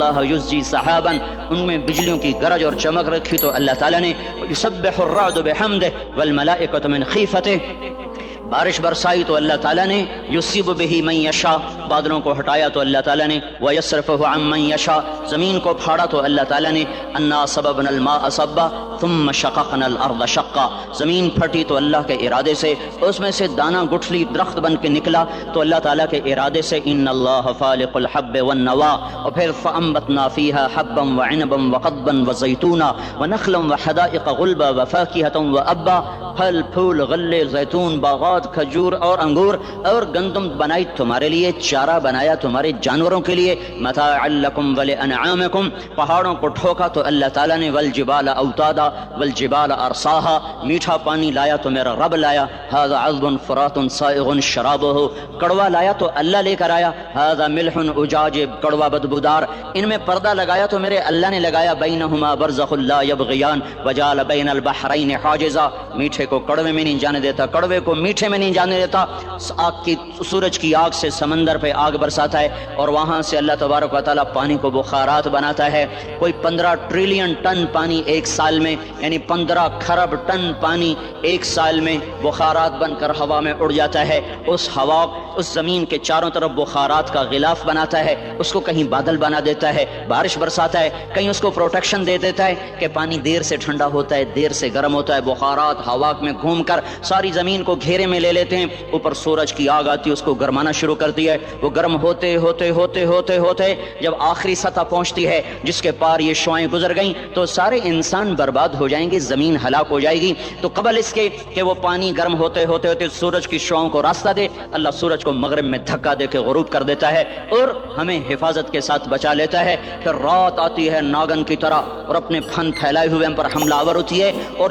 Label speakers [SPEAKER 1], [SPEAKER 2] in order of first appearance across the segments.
[SPEAKER 1] اللہ یزجی صحابا، ان میں بجلیوں کی گرج اور چمک رکھی تو اللہ تعالیٰ نے یسبح الرعد بحمدہ والملائکۃ من خیفتہ، بارش برسائی تو اللہ تعالیٰ نے یصیب بہ من یشاء، بادلوں کو ہٹایا تو اللہ تعالیٰ نے ویصرفہ عن من یشاء، زمین کو پھاڑا تو اللہ تعالیٰ نے انا صببنا الماء صبا ثم شققنا الارض شقا، زمین پھٹی تو اللہ کے ارادے سے، اس میں سے دانہ گٹھلی درخت بن کے نکلا تو اللہ تعالیٰ کے ارادے سے، ان اللہ فالق الحب والنوا، اور پھر فانبتنا فیہا حبا وعنبا وقضبا وزیتونا ونخلا وحدائق غلبا وفاکہۃ وابا، پھل پھول غلے زیتون باغات کھجور اور انگور اور گندم بنائی تمہارے لیے، چارہ بنایا تمہارے جانوروں کے لیے، متاعا لکم ولانعامکم، پہاڑوں کو ٹھوکا تو اللہ تعالیٰ نے والجبال اوتادا والجبال ارساہا، میٹھا پانی لایا تو میرا رب لایا، ھذا عذب فرات سائغ شرابہ، کڑوا لایا تو اللہ لے کر آیا، ھذا ملح اجاج، کڑوا بدبودار، ان میں پردہ لگایا تو میرے اللہ نے لگایا، بینہما برزخ لا یبغیان وجعل بین البحرین حاجزا، میٹھے کو کڑوے میں نہیں جانے دیتا، کڑوے کو میٹھے میں نہیں جانے دیتا، آگ کی سورج کی آگ سے سمندر پہ آگ برساتا ہے اور وہاں سے اللہ تبارک و تعالیٰ پانی کو بخارات بناتا ہے، کوئی 15 ٹریلین ٹن پانی ایک سال میں، یعنی 15 کھرب ٹن پانی ایک سال میں بخارات بن کر ہوا میں اڑ جاتا ہے، اس ہوا اس زمین کے چاروں طرف بخارات کا غلاف بناتا ہے، اس کو کہیں بادل بنا دیتا ہے، بارش برساتا ہے، کہیں اس کو پروٹیکشن دے دیتا ہے کہ پانی دیر سے ٹھنڈا ہوتا ہے، دیر سے گرم ہوتا ہے، بخارات ہوا میں گھوم کر ساری زمین کو گھیرے میں لے لیتے ہیں، اوپر سورج کی آگ آتی ہے اس کو گرمانا شروع کرتی ہے، وہ گرم ہوتے ہوتے ہوتے ہوتے ہوتے جب آخری سطح پہنچتی ہے جس کے پار یہ شعاعیں گزر گئیں تو سارے انسان برباد ہو جائیں گے، زمین ہلاک ہو جائے گی، تو قبل اس کے کہ وہ پانی گرم ہوتے ہوتے ہوتے سورج کی شعاؤں کو راستہ دے، اللہ سورج کو مغرب میں دھکا دے کے غروب کر دیتا ہے اور ہمیں حفاظت کے ساتھ بچا لیتا ہے، پھر رات آتی ہے ناگن کی طرح اور اپنے پھن پھیلائے ہوئے ہم پر حملہ آور ہوتی ہے اور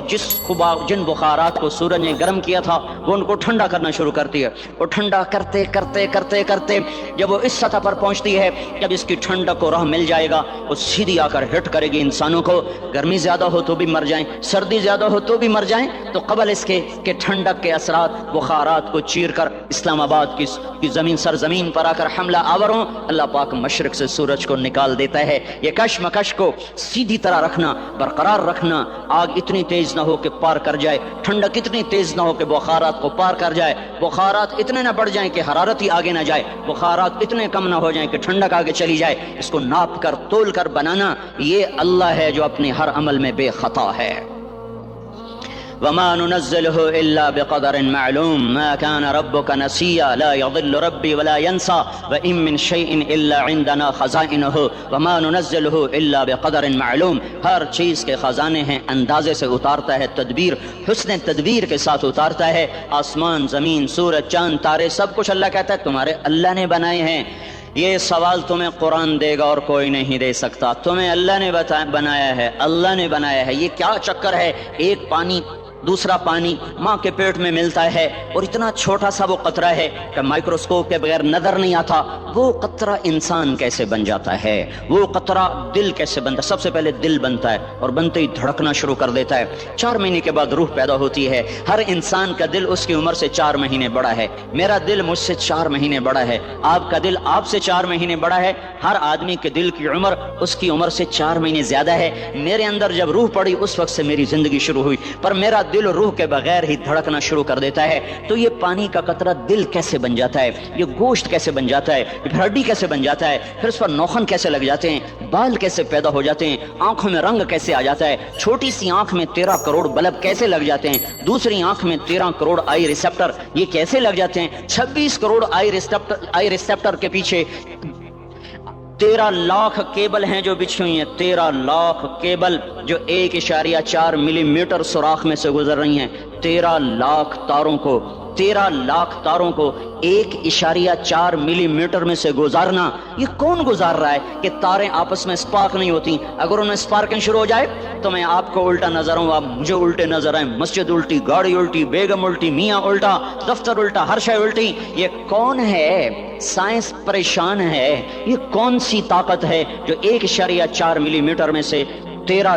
[SPEAKER 1] جن بخارات کو سورج نے گرم کیا تھا وہ ان کو ٹھنڈا کرنا شروع کرتی ہے، وہ ٹھنڈا کرتے کرتے کرتے کرتے جب وہ اس سطح پر پہنچتی ہے، جب اس کی ٹھنڈک کو راہ مل جائے گا وہ سیدھی آ کر ہٹ کرے گی انسانوں کو، گرمی زیادہ ہو تو بھی مر جائیں، سردی زیادہ ہو تو بھی مر جائیں، تو قبل اس کے کہ ٹھنڈک کے اثرات بخارات کو چیر کر اسلام آباد کی زمین سرزمین پر آ کر حملہ آور ہوں، اللہ پاک مشرق سے سورج کو نکال دیتا ہے، یہ کشمکش کو سیدھی طرح رکھنا، برقرار رکھنا، آگ اتنی تیز نہ ہو کہ پار کر جائے، ٹھنڈک اتنی تیز نہ ہو کہ بخارات کو پار کر جائے، بخارات اتنے نہ بڑھ جائیں کہ حرارت ہی آگے نہ جائے، بخارات اتنے کم نہ ہو جائیں کہ ٹھنڈک آگے چلی جائے، اس کو ناپ کر تول کر بنانا، یہ اللہ ہے جو اپنے ہر عمل میں بے خطا ہے۔ وما ننزله إلا بقدر معلوم ما كان ربك نسيا لا يضل ربي ولا ينسى وإن من شيء إلا عندنا خزائنه وما ننزله إلا بقدر معلوم، ہر چیز کے خزانے ہیں، اندازے سے اتارتا ہے، تدبیر حسن تدبیر کے ساتھ اتارتا ہے، آسمان زمین سورج چاند تارے سب کچھ اللہ کہتا ہے تمہارے اللہ نے بنائے ہیں، یہ سوال تمہیں قرآن دے گا اور کوئی نہیں دے سکتا، تمہیں اللہ نے بنایا ہے، اللہ نے بنایا ہے، یہ کیا چکر ہے، ایک پانی دوسرا پانی ماں کے پیٹ میں ملتا ہے اور اتنا چھوٹا سا وہ قطرہ ہے کہ مائکروسکوپ کے بغیر نظر نہیں آتا، وہ قطرہ انسان کیسے بن جاتا ہے، وہ قطرہ دل کیسے بنتا ہے، سب سے پہلے دل بنتا ہے اور بنتے ہی دھڑکنا شروع کر دیتا ہے، 4 مہینے کے بعد روح پیدا ہوتی ہے، ہر انسان کا دل اس کی عمر سے 4 مہینے بڑا ہے، میرا دل مجھ سے 4 مہینے بڑا ہے، آپ کا دل آپ سے 4 مہینے بڑا ہے، ہر آدمی کے دل کی عمر اس کی عمر سے 4 مہینے زیادہ ہے، میرے اندر جب روح پڑی اس وقت سے میری زندگی شروع ہوئی، پر میرا دل روح کے بغیر ہی دھڑکنا شروع کر دیتا ہے، تو یہ پانی کا قطرہ دل کیسے بن جاتا ہے، یہ گوشت کیسے بن جاتا ہے، یہ ہڈی کیسے بن جاتا ہے، پھر اس پر نوخن کیسے لگ جاتے ہیں، بال کیسے پیدا ہو جاتے ہیں، آنکھوں میں رنگ کیسے آ جاتا ہے، چھوٹی سی آنکھ میں 13 کروڑ بلب کیسے لگ جاتے ہیں، دوسری آنکھ میں 13 کروڑ آئی ریسیپٹر یہ کیسے لگ جاتے ہیں، 26 کروڑ آئی ریسیپٹر کے پیچھے 13 لاکھ کیبل ہیں جو بچھی ہوئی ہیں، 13 لاکھ کیبل جو 1.4 ملی میٹر سوراخ میں سے گزر رہی ہیں، 13 لاکھ تاروں کو 1.4 ملی میٹر میں سے گزارنا، یہ کون گزار رہا ہے کہ تاریں آپس میں سپارک نہیں ہوتی، اگر ان میں سپارکنگ شروع ہو جائے تو میں آپ کو الٹا نظر ہوں، آپ مجھے الٹے نظر آئیں، مسجد الٹی، گاڑی الٹی، بیگم الٹی، میاں الٹا، دفتر الٹا، ہر شے الٹی، یہ کون ہے؟ سائنس پریشان ہے، یہ کون سی طاقت ہے جو 1.4 ملی میٹر میں سے 13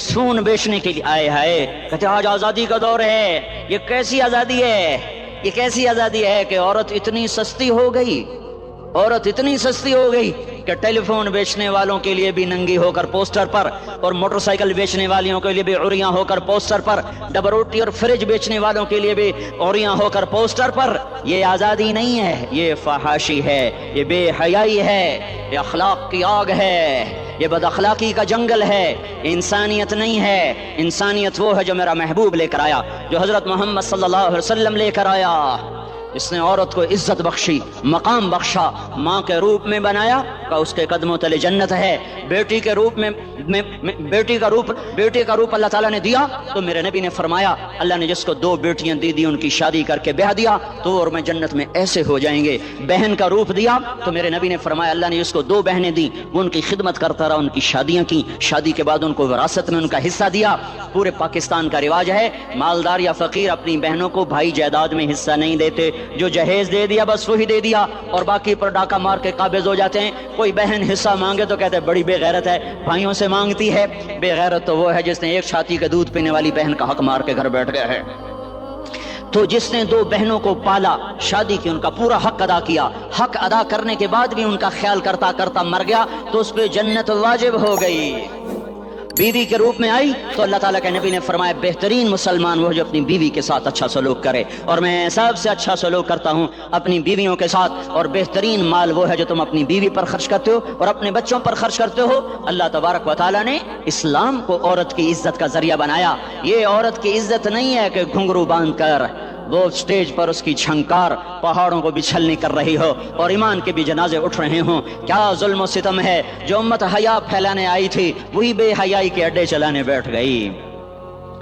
[SPEAKER 1] سون بیچنے کے لیے آئے ہائے، کہتے آج آزادی کا دور ہے۔ یہ کیسی آزادی ہے، یہ کیسی آزادی ہے کہ عورت اتنی سستی ہو گئی، عورت اتنی سستی ہو گئی کہ ٹیلی فون بیچنے والوں کے لیے بھی ننگی ہو کر پوسٹر پر، اور موٹر سائیکل بیچنے والیوں کے لیے بھی عریاں ہو کر پوسٹر پر، ڈبل روٹی اور فریج بیچنے والوں کے لیے بھی عریاں ہو کر پوسٹر پر۔ یہ آزادی نہیں ہے، یہ فحاشی ہے، یہ بے حیائی ہے، یہ اخلاق کی آگ ہے، یہ بد اخلاقی کا جنگل ہے، انسانیت نہیں ہے۔ انسانیت وہ ہے جو میرا محبوب لے کر آیا، جو حضرت محمد صلی اللہ علیہ وسلم لے کر آیا، اس نے عورت کو عزت بخشی، مقام بخشا، ماں کے روپ میں بنایا کہ اس کے قدموں تلے جنت ہے، بیٹی کے روپ میں بیٹی کا روپ اللہ تعالیٰ نے دیا تو میرے نبی نے فرمایا اللہ نے جس کو 2 بیٹیاں دی ان کی شادی کر کے بیاہ دیا تو اور میں جنت میں ایسے ہو جائیں گے۔ بہن کا روپ دیا تو میرے نبی نے فرمایا اللہ نے جس کو 2 بہنیں دی وہ ان کی خدمت کرتا رہا، ان کی شادیاں کی، شادی کے بعد ان کو وراثت میں ان کا حصہ دیا۔ پورے پاکستان کا رواج ہے مالدار یا فقیر اپنی بہنوں کو بھائی جائیداد میں حصہ نہیں دیتے، جو جہیز دے دیا بس وہی دے دیا اور باقی پر ڈاکہ مار کے قابض ہو جاتے ہیں۔ کوئی بہن حصہ مانگے تو کہتے ہیں بڑی بے غیرت ہے، بھائیوں سے مانگتی ہے۔ بے غیرت تو وہ ہے جس نے ایک چھاتی کا دودھ پینے والی بہن کا حق مار کے گھر بیٹھ گیا ہے۔ تو جس نے 2 بہنوں کو پالا، شادی کی، ان کا پورا حق ادا کیا، حق ادا کرنے کے بعد بھی ان کا خیال کرتا کرتا مر گیا تو اس پہ جنت واجب ہو گئی۔ بیوی کے روپ میں آئی تو اللہ تعالیٰ کے نبی نے فرمایا بہترین مسلمان وہ جو اپنی بیوی کے ساتھ اچھا سلوک کرے، اور میں سب سے اچھا سلوک کرتا ہوں اپنی بیویوں کے ساتھ، اور بہترین مال وہ ہے جو تم اپنی بیوی پر خرچ کرتے ہو اور اپنے بچوں پر خرچ کرتے ہو۔ اللہ تبارک و تعالیٰ نے اسلام کو عورت کی عزت کا ذریعہ بنایا۔ یہ عورت کی عزت نہیں ہے کہ گھنگرو باندھ کر وہ سٹیج پر اس کی جھنکار پہاڑوں کو بچھلنی کر رہی ہو اور ایمان کے بھی جنازے اٹھ رہے ہوں۔ کیا ظلم و ستم ہے، جو امت حیا پھیلانے آئی تھی وہی بے حیائی کے اڈے چلانے بیٹھ گئی۔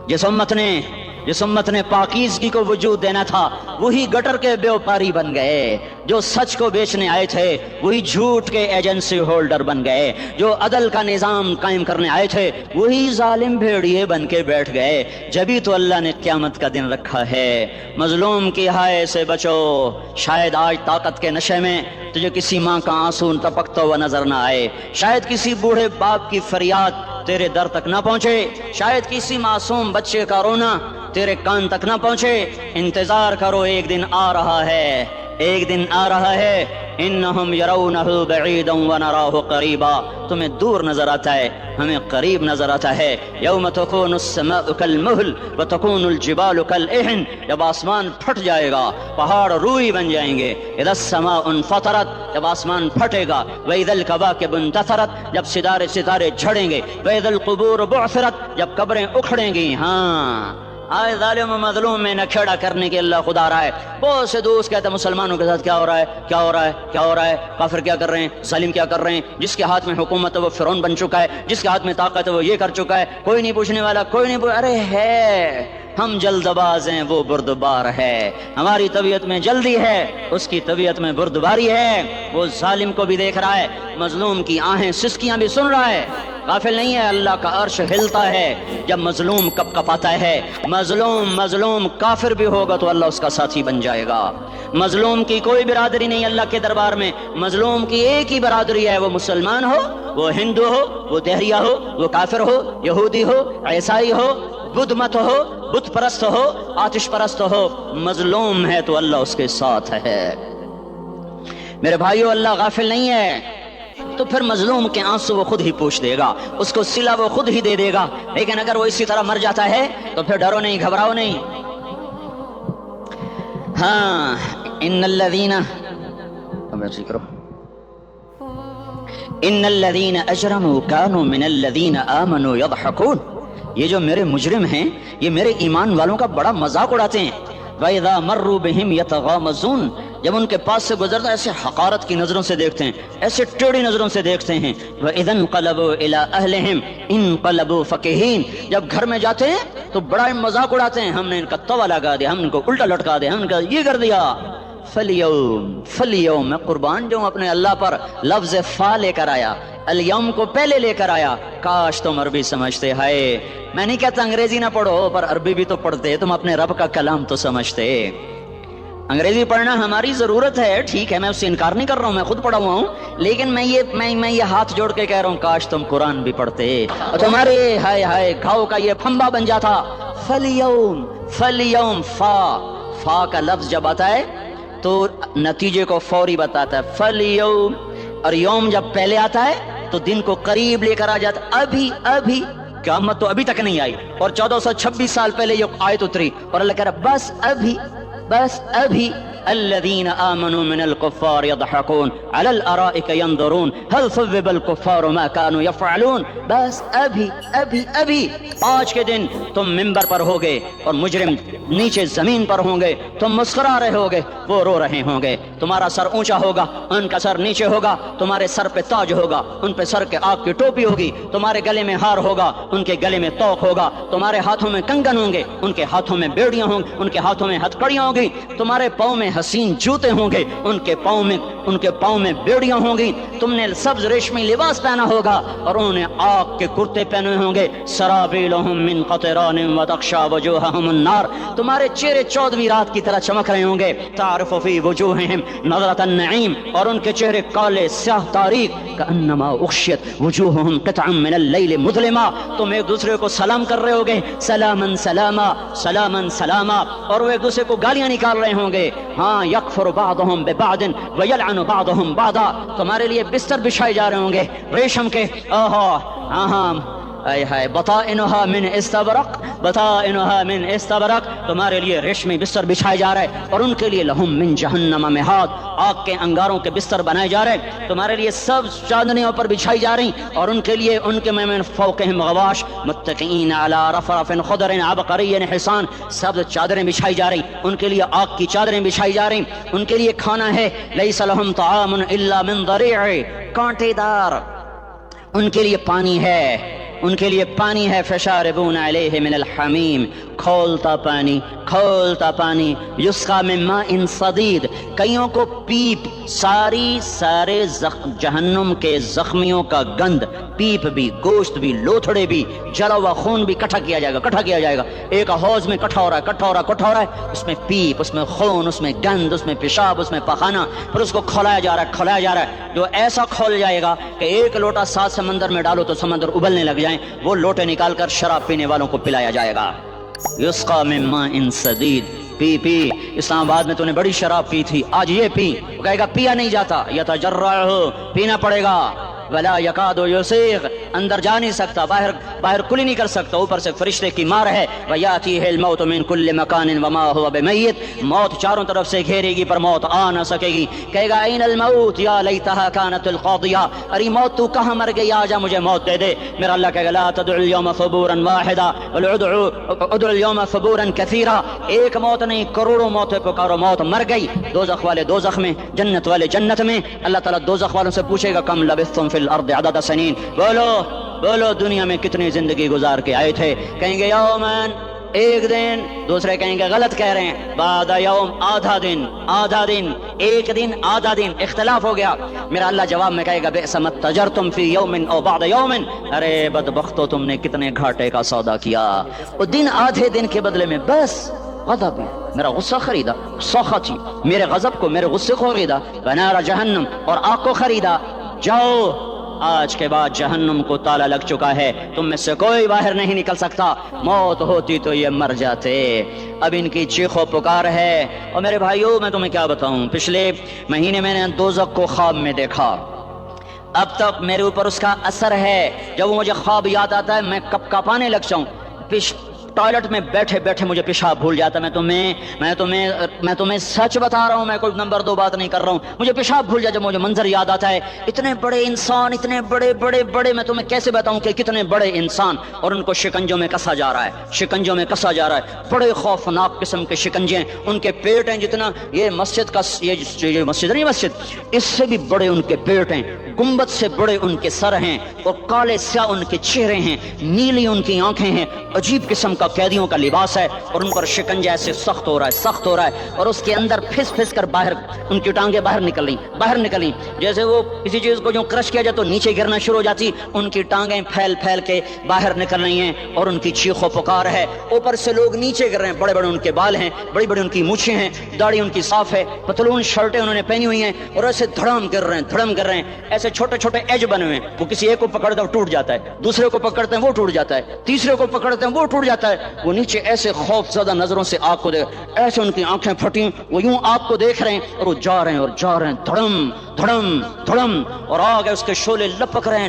[SPEAKER 1] جس امت نے پاکیزگی کو وجود دینا تھا وہی گٹر کے بیوپاری بن گئے، جو سچ کو بیچنے آئے تھے وہی جھوٹ کے ایجنسی ہولڈر بن گئے، جو عدل کا نظام قائم کرنے آئے تھے وہی ظالم بھیڑیے بن کے بیٹھ گئے۔ جبھی تو اللہ نے قیامت کا دن رکھا ہے۔ مظلوم کی ہائے سے بچو، شاید آج طاقت کے نشے میں تجھے کسی ماں کا آنسو ٹپکتا ہوا نظر نہ آئے، شاید کسی بوڑھے باپ کی فریاد تیرے در تک نہ پہنچے، شاید کسی معصوم بچے کا رونا تیرے کان تک نہ پہنچے۔ انتظار کرو، ایک دن آ رہا ہے، ایک دن آ رہا ہے۔ انہم یرونہ بعیدا ونراہ قریبا، تمہیں دور نظر آتا ہے ہمیں قریب نظر آتا ہے۔ یوم تکون السماء کالمہل وتکون الجبال کالعہن، جب آسمان پھٹ جائے گا پہاڑ روئی بن جائیں گے۔ اذا السماء انفطرت، جب آسمان پھٹے گا۔ واذا الکواکب انتثرت، جب ستارے جھڑیں گے۔ واذا القبور بعثرت، جب قبریں اکھڑیں گی۔ ہاں آئے ظالم و مظلوم میں نہ کھیڑا کرنے کے اللہ خدا رہا ہے۔ بہت سے دوست کہتے ہیں مسلمانوں کے ساتھ کیا ہو رہا ہے، کیا ہو رہا ہے، کیا ہو رہا ہے، کافر کیا کر رہے ہیں، ظالم کیا کر رہے ہیں۔ جس کے ہاتھ میں حکومت ہے وہ فرعون بن چکا ہے، جس کے ہاتھ میں طاقت ہے وہ یہ کر چکا ہے، کوئی نہیں پوچھنے والا، کوئی نہیں ارے ہے ہم جلد باز ہیں وہ بردبار ہے۔ ہماری طبیعت میں جلدی ہے، اس کی طبیعت میں بردباری ہے۔ وہ ظالم کو بھی دیکھ رہا ہے، مظلوم کی آہیں سسکیاں بھی سن رہا ہے، غافل نہیں ہے۔ اللہ کا عرش ہلتا ہے جب مظلوم کپ کپاتا ہے۔ مظلوم کافر بھی ہوگا تو اللہ اس کا ساتھی بن جائے گا۔ مظلوم کی کوئی برادری نہیں اللہ کے دربار میں، مظلوم کی ایک ہی برادری ہے، وہ مسلمان ہو، وہ ہندو ہو، وہ دہریہ ہو، وہ کافر ہو، یہودی ہو، عیسائی ہو، بدھ مت ہو، بت پرست ہو، آتش پرست ہو، مظلوم ہے تو اللہ اس کے ساتھ ہے۔ میرے بھائیو اللہ غافل نہیں ہے، تو پھر مظلوم کے آنسو وہ خود ہی پوچھ دے گا، اس کو صلہ وہ خود ہی دے دے گا۔ لیکن اگر وہ اسی طرح مر جاتا ہے تو پھر ڈرو نہیں، گھبراؤ نہیں۔ ہاں ان الذین اجرموا كانوا من الذین آمنوا يضحكون، یہ جو میرے مجرم ہیں یہ میرے ایمان والوں کا بڑا مذاق اڑاتے ہیں۔ وَإِذَا مَرُّوا بِهِمْ يَتَغَامَزُونَ، جب ان کے پاس سے گزرتا ایسے حقارت کی نظروں سے دیکھتے ہیں، ایسے ٹیڑھی نظروں سے دیکھتے ہیں۔ وَإِذَا انقلبوا إِلَىٰ أَهْلِهِمْ انقلبوا فَكِهِينَ، جب گھر میں جاتے ہیں تو بڑا مذاق اڑاتے ہیں، ہم نے ان کا توا لگا دیا، ہم ان کو الٹا لٹکا دیا، ہم ان کا یہ کر دیا۔ فَالْيَوْمَ میں قربان جاؤں اپنے اللہ پر، لفظ فا لے کر آیا، الیوم کو پہلے لے کر آیا۔ کاش تم عربی سمجھتے، ہے میں نہیں کہتا انگریزی نہ پڑھو پر عربی بھی تو پڑھتے، تم اپنے رب کا کلام تو سمجھتے۔ انگریزی پڑھنا ہماری ضرورت ہے، ٹھیک ہے، میں اس سے انکار نہیں کر رہا ہوں، میں خود پڑھا ہوا ہوں، لیکن میں یہ ہاتھ جوڑ کے کہہ رہا ہوں کاش تم قرآن بھی پڑھتے اور تمہارے ہائے ہائے گھاؤ کا یہ پھمبا بن جاتا۔ فلیوم فا کا لفظ جب آتا ہے تو نتیجے کو فوری بتاتا ہے، فلیوم، اور یوم جب پہلے آتا ہے تو دن کو قریب لے کر آ جاتا، ابھی قیامت تو ابھی تک نہیں آئی، اور 1426 سال پہلے یہ آیت اتری، اور اللہ کہہ رہا بس ابھی الذين آمنوا من الكفار يضحكون على الارائك ينظرون هل ثوب الكفار ما كانوا يفعلون، بس ابھی آج کے دن تم منبر پر ہوگے اور مجرم نیچے زمین پر ہوں گے، تم مسکرا رہے ہوگے، وہ رو رہے ہوں گے، تمہارا سر اونچا ہوگا، ان کا سر نیچے ہوگا، تمہارے سر پہ تاج ہوگا، ان پہ سر کے آگ کی ٹوپی ہوگی، تمہارے گلے میں ہار ہوگا، ان کے گلے میں توق ہوگا، تمہارے ہاتھوں میں کنگن ہوں گے، ان کے ہاتھوں میں بیڑیاں ہوں گی، ان کے ہاتھوں میں ہتھکڑیاں ہوں گی، تمہارے پاؤں میں حسین جوتے ہوں گے، ان کے پاؤں میں بیڑیاں ہوں گی، تم نے سبز ریشمی لباس پہنا ہوگا اور انہوں نے آگ کے کرتے پہنے ہوں گے، سرابیلہم من قطران وتغشی وجوہہم النار، تمہارے چہرے 14ویں رات کی طرح چمک رہے ہوں گے، تعرف فی وجوہہم نظرۃ النعیم، اور ان کے چہرے کالے سیاہ تاریک، کأنما اغشیت وجوہہم قطعا من اللیل مظلما، تم ایک دوسرے کو سلام کر رہے ہوگے، سلامن سلاما سلامن سلاما، اور وہ ایک دوسرے کو گالیاں نکال رہے ہوں گے، ہاں یکفر بعضهم ببعض ویلعن بعضهم بعضا، تمہارے لیے بستر بچھائے جا رہے ہوں گے ریشم کے، ہاں اے ہائے، بطائنها من استبرق، تمہارے لیے ریشمی بستر بچھائے جا رہے، اور ان کے لیے لہم من جہنم مہاد، آگ کے انگاروں کے بستر بنائے جا رہے، تمہارے لیے سب چادریوں پر بچھائی جا رہی، اور ان کے لیے ان کے من فوقہم غواش متکئین علی رفرف خضر عبقری حسان، سب چادریں بچھائی جا رہی، ان کے لیے آگ کی چادریں بچھائی جا رہی، ان کے لیے کھانا ہے لیس لہم طعام الا من ضریع، کانٹے دار، ان کے لیے پانی ہے، فشاربون علیہ من الحمیم، کھولتا پانی، یسقا من ماء صدید، کئیوں کو پیپ، سارے جہنم کے زخمیوں کا گند، پیپ بھی، گوشت بھی، لوتھڑے بھی، جلا ہوا خون بھی کٹھا کیا جائے گا، ایک حوض میں کٹھا ہو رہا ہے، اس میں پیپ، اس میں خون، اس میں گند، اس میں پیشاب، اس میں پخانہ، پھر اس کو کھولایا جا رہا ہے، جو ایسا کھول جائے گا کہ ایک لوٹا 7 سمندر میں ڈالو تو سمندر ابلنے لگ جائیں، وہ لوٹے نکال کر شراب پینے والوں کو پلایا جائے گا، یسقا من ماء صدید، پی اسلام آباد میں تو نے بڑی شراب پی تھی، آج یہ پی، وہ کہے گا پیا نہیں جاتا، یتجرعہ، پینا پڑے گا، ولا یکاد یسیغ، اندر جا نہیں سکتا، باہر کلی نہیں کر سکتا، اوپر سے فرشتے کی مار ہے، ویاتیہ الموت من کل مکان وما هو بمیت، موت چاروں طرف سے گھیرے گی پر موت آ نہ سکے گی، کہے گا این الموت یا لیتها كانت القاضیہ، ارے موت تو کہاں مر گئی، آجا مجھے موت دے دے، میرا اللہ کہے گا لا تدعوا اليوم ثبورا واحدا بل ادعوا اليوم ثبورا كثيرا، ایک موت نہیں کروڑوں موتیں پکارو، موت مر گئی، دوزخ والے دوزخ میں، جنت والے جنت میں، اللہ تعالیٰ دوزخ والوں سے پوچھے گا کم لبثتم فی الارض عدد سنین، بولو دنیا میں کتنی زندگی گزار کے آئے تھے، کہیں گے یومن، ایک دن، دوسرے کہیں گے غلط کہہ رہے ہیں، بعد یوم، آدھا دن، ایک دن آدھا دن، اختلاف ہو گیا، میرا اللہ جواب میں کہے گا بئس ما تجرتم فی یوم او بعد یوم، ارے بدبختو تم نے کتنے گھاٹے کا سودا کیا، وہ دن آدھے دن کے بدلے میں بس غضب، میرا غصہ خریدا، سخطی، میرے غضب کو، میرے غصے کو خریدا، ونار جہنم، اور آگ کو خریدا، جاؤ آج کے بعد جہنم کو تالا لگ چکا ہے، تم میں سے کوئی باہر نہیں نکل سکتا، موت ہوتی تو یہ مر جاتے، اب ان کی چیخ و پکار ہے، اور میرے بھائیوں میں تمہیں کیا بتاؤں، پچھلے مہینے میں نے دوزخ کو خواب میں دیکھا، اب تک میرے اوپر اس کا اثر ہے، جب مجھے خواب یاد آتا ہے میں کپ کپانے لگ جاؤں، ٹوائلٹ میں بیٹھے بیٹھے مجھے پیشاب بھول جاتا، میں تمہیں سچ بتا رہا ہوں، میں کوئی نمبر 2 بات نہیں کر رہا ہوں، مجھے پیشاب بھول جاتا جب مجھے منظر یاد آتا ہے، اتنے بڑے انسان، اتنے بڑے میں تمہیں کیسے بتاؤں کہ کتنے بڑے انسان، اور ان کو شکنجوں میں کسا جا رہا ہے، بڑے خوفناک قسم کے شکنجے ہیں، ان کے پیٹ ہیں جتنا یہ مسجد کا، یہ مسجد نہیں، مسجد اس سے بھی بڑے ان کے پیٹ ہیں، گنبد سے بڑے ان کے سر ہیں، اور کالے سیاہ ان کے چہرے ہیں، نیلی ان کی آنکھیں ہیں، عجیب قسم کا کا قیدیوں کا لباس ہے اور ان پر شکنجہ ایسے سخت ہو رہا ہے اور اس کے اندر پھس پھس کر باہر ان کی ٹانگیں باہر نکلیں جیسے وہ کسی چیز کو جو کرش کیا جائے تو نیچے گرنا شروع ہو جاتی، ان کی ٹانگیں پھیل پھیل کے باہر نکل رہی ہیں اور ان کی چیخ و پکار ہے، اوپر سے لوگ نیچے گر رہے ہیں، بڑے بڑے ان کے بال ہیں، بڑی بڑی ان کی مونچھیں ہیں، داڑھی ان کی صاف ہے، پتلون شرٹیں انہوں نے پہنی ہوئی ہیں اور ایسے دھڑم کر رہے ہیں، ایسے چھوٹے چھوٹے ایج بنے ہوئے ہیں، وہ کسی ایک کو پکڑتے ہیں ٹوٹ جاتا ہے، دوسرے کو پکڑتے ہیں وہ ٹوٹ جاتا ہے، تیسرے کو پکڑتے ہیں وہ ٹوٹ جاتا ہے، وہ نیچے ایسے خوف زدہ نظروں سے آپ کو دیکھ، ایسے ان کی آنکھیں پھٹی، وہ یوں آپ کو دیکھ رہے ہیں اور وہ جا رہے ہیں دھڑم دھڑم دھڑم اور آگے اس کے شعلے لپک رہے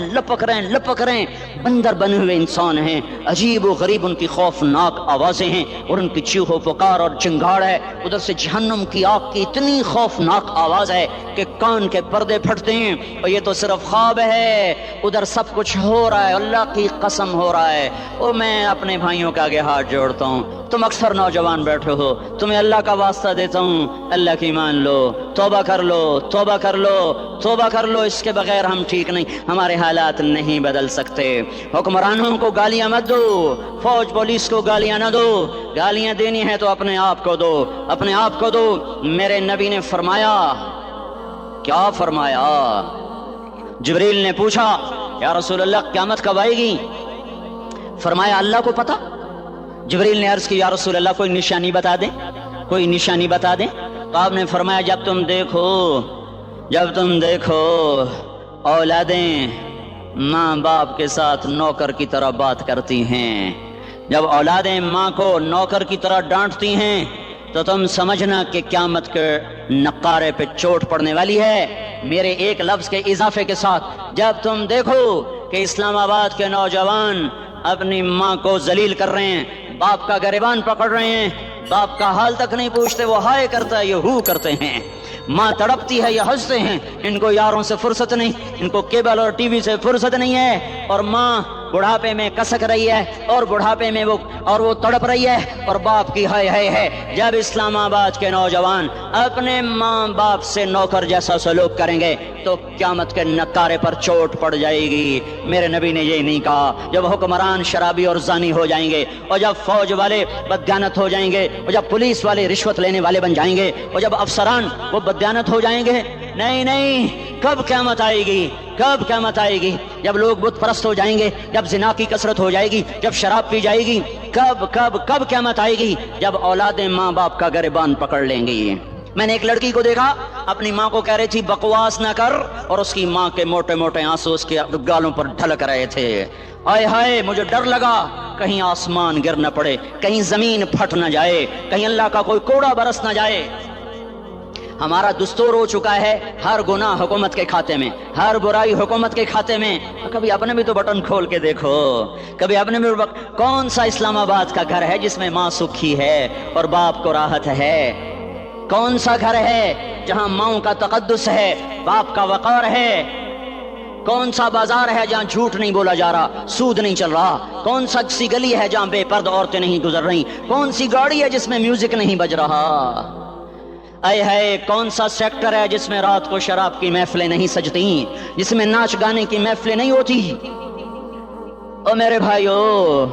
[SPEAKER 1] ہیں، بندر بنے ہوئے انسان ہیں، عجیب و غریب ان کی خوفناک آوازیں ہیں اور ان کی چیخ و پکار اور چنگاڑ ہے، ادھر سے جہنم کی آگ کی اتنی خوفناک آواز ہے کہ کان کے پردے پھٹتے ہیں، اور یہ تو صرف خواب ہے، ادھر سب کچھ ہو رہا ہے، اللہ کی قسم ہو رہا ہے۔ اور میں اپنے بھائیوں کے آگے ہاتھ جوڑتا ہوں، تم اکثر نوجوان بیٹھے ہو، تمہیں اللہ کا واسطہ دیتا ہوں، اللہ کی مان لو، توبہ کر لو، اس کے بغیر ہم ٹھیک نہیں، ہمارے حالات نہیں بدل سکتے۔ حکمرانوں کو گالیاں مت دو، فوج پولیس کو گالیاں نہ دو، گالیاں دینی ہے تو اپنے آپ کو دو۔ میرے نبی نے فرمایا، کیا فرمایا؟ جبریل نے پوچھا یا رسول اللہ قیامت کب آئے گی؟ فرمایا اللہ کو پتا۔ جبریل نے عرض کی یا رسول اللہ کوئی نشانی بتا دیں؟ تو آپ نے فرمایا جب تم دیکھو اولادیں ماں باپ کے ساتھ نوکر کی طرح بات کرتی ہیں، جب اولادیں ماں کو نوکر کی طرح ڈانٹتی ہیں تو تم سمجھنا کہ قیامت کے نقارے پہ چوٹ پڑنے والی ہے۔ میرے ایک لفظ کے اضافے کے ساتھ، جب تم دیکھو کہ اسلام آباد کے نوجوان اپنی ماں کو ذلیل کر رہے ہیں، باپ کا گریبان پکڑ رہے ہیں، باپ کا حال تک نہیں پوچھتے، وہ ہائے کرتا ہے یہ ہو کرتے ہیں، ماں تڑپتی ہے یہ ہنستے ہیں، ان کو یاروں سے فرصت نہیں، ان کو کیبل اور ٹی وی سے فرصت نہیں ہے، اور ماں بڑھاپے میں کسک رہی ہے اور بڑھاپے میں وہ تڑپ رہی ہے اور باپ کی ہائے ہے۔ جب اسلام آباد کے نوجوان اپنے ماں باپ سے نوکر جیسا سلوک کریں گے تو قیامت کے نکارے پر چوٹ پڑ جائے گی۔ میرے نبی نے یہ نہیں کہا جب حکمران شرابی اور زانی ہو جائیں گے، اور جب فوج والے بددیانت ہو جائیں گے، اور جب پولیس والے رشوت لینے والے بن جائیں گے، اور جب افسران وہ بددیانت ہو جائیں گے، نہیں، کب قیامت آئے گی؟ جب لوگ بت پرست ہو جائیں گے، جب زنا کی کثرت ہو جائے گی، جب شراب پی جائے گی، کب قیامت آئے گی؟ جب اولادیں ماں باپ کا گریبان پکڑ لیں گی۔ میں نے ایک لڑکی کو دیکھا اپنی ماں کو کہہ رہی تھی بکواس نہ کر، اور اس کی ماں کے موٹے موٹے آنسو اس کے گالوں پر ڈھلک رہے تھے۔ ہائے مجھے ڈر لگا کہیں آسمان گر نہ پڑے، کہیں زمین پھٹ نہ جائے، کہیں اللہ کا کوئی کوڑا برس نہ جائے۔ ہمارا دستور ہو چکا ہے ہر گناہ حکومت کے کھاتے میں، ہر برائی حکومت کے کھاتے میں۔ کبھی اپنے بھی تو بٹن کھول کے دیکھو، کبھی اپنے بھی کون سا اسلام آباد کا گھر ہے جس میں ماں سکھی ہے اور باپ کو راحت ہے؟ کون سا گھر ہے جہاں ماؤں کا تقدس ہے، باپ کا وقار ہے؟ کون سا بازار ہے جہاں جھوٹ نہیں بولا جا رہا، سود نہیں چل رہا؟ کون سا سی گلی ہے جہاں بے پرد عورتیں نہیں گزر رہی؟ کون سی گاڑی ہے جس میں میوزک نہیں بج رہا؟ کون سا سیکٹر ہے جس میں رات کو شراب کی محفلیں نہیں سجتی، جس میں ناچ گانے کی محفلیں نہیں ہوتی؟ او میرے بھائیو،